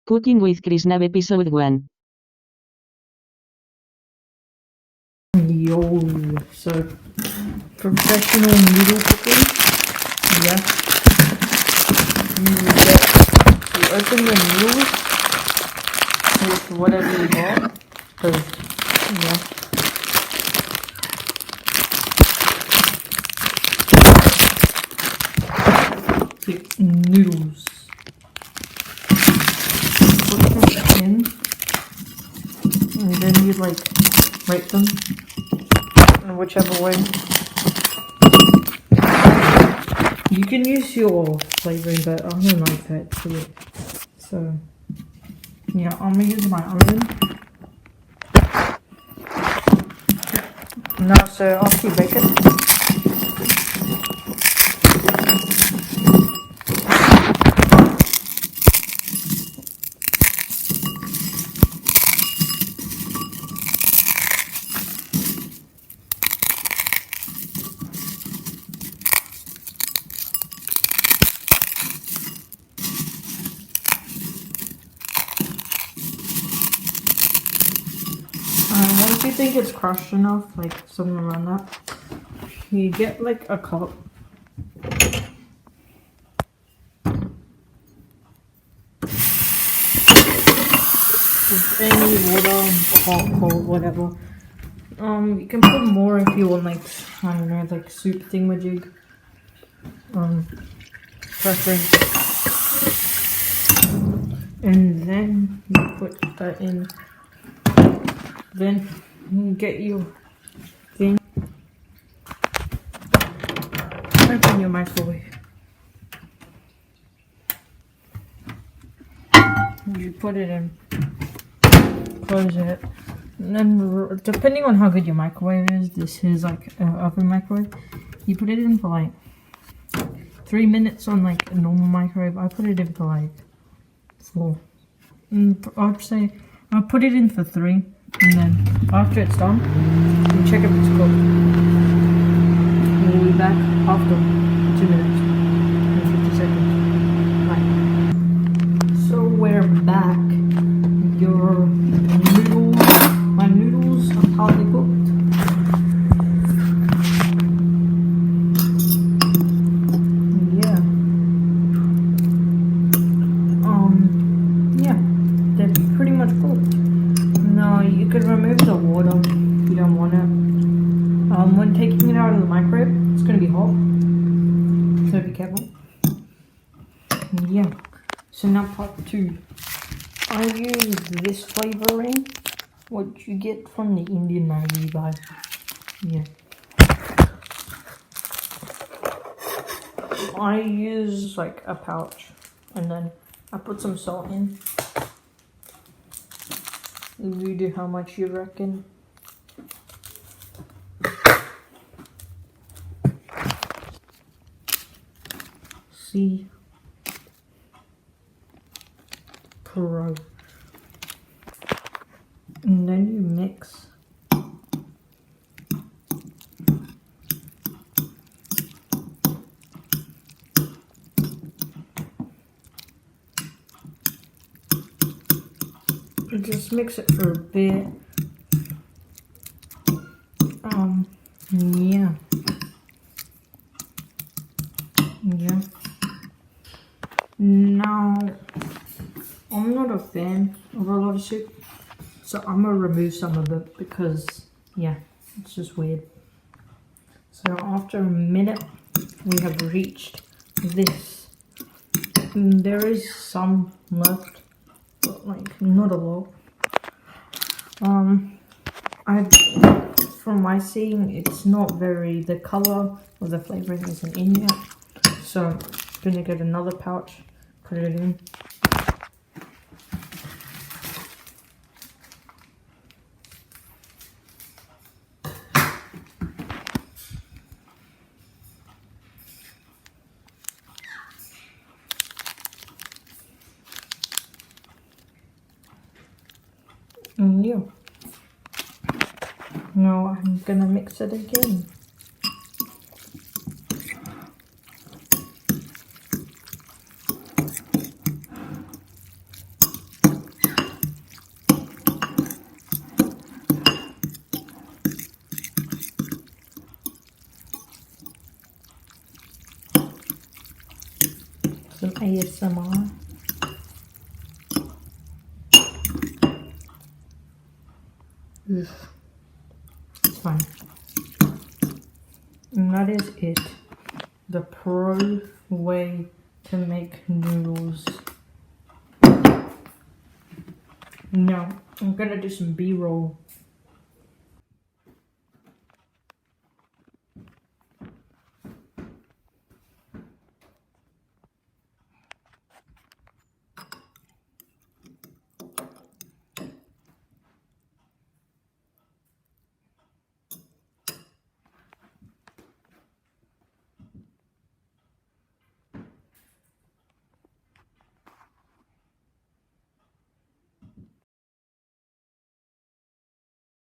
Cooking with Krishna episode 1. Yo, so professional noodle cooking. Yeah. You open your noodles with whatever you got. Cause yeah. Pick noodles. Put them in. And then you like rate them in whichever way. You can use your flavoring, but I don't like that too. So yeah, I'm gonna use my oven. Now, so after you bake it, once you think it's crushed enough, like something around that, you get like a cup. With any water, hot, cold, whatever. You can put more if you want, like, I don't know, like soup thingamajig. Preference. And then you put that in. Then you get your thing. Open your microwave. You put it in. Close it. And then, depending on how good your microwave is, this is like an oven microwave. You put it in for like 3 minutes on like a normal microwave. I put it in for like 4. I'd say I'll put it in for 3. And then after it's done, you check if it's cooked. We'll be back after 2 minutes and 50 seconds. Right. So we're back. My noodles are partly cooked. Yeah. Yeah, they're pretty much cooked. Now you can remove the water if you don't want it. When taking it out of the microwave, it's gonna be hot, so be careful. Yeah. So now part 2. I use this flavoring, what you get from the Indian Maggi guys. Yeah. I use like a pouch, and then I put some salt in. You do how much you reckon. See? Pro. And then you mix. Just mix it for a bit. Yeah. Yeah. Now, I'm not a fan of a lot of soup, so I'm gonna remove some of it because, yeah, it's just weird. So after a minute, we have reached this. There is some left, but like not a lot. From my seeing, it's not very, the color or the flavoring isn't in yet. So I'm gonna get another pouch, put it in. And yeah. Now I'm gonna mix it again. ASMR. Ugh. It's fine. And that is it. The pro way to make noodles. Now, I'm gonna do some B-roll.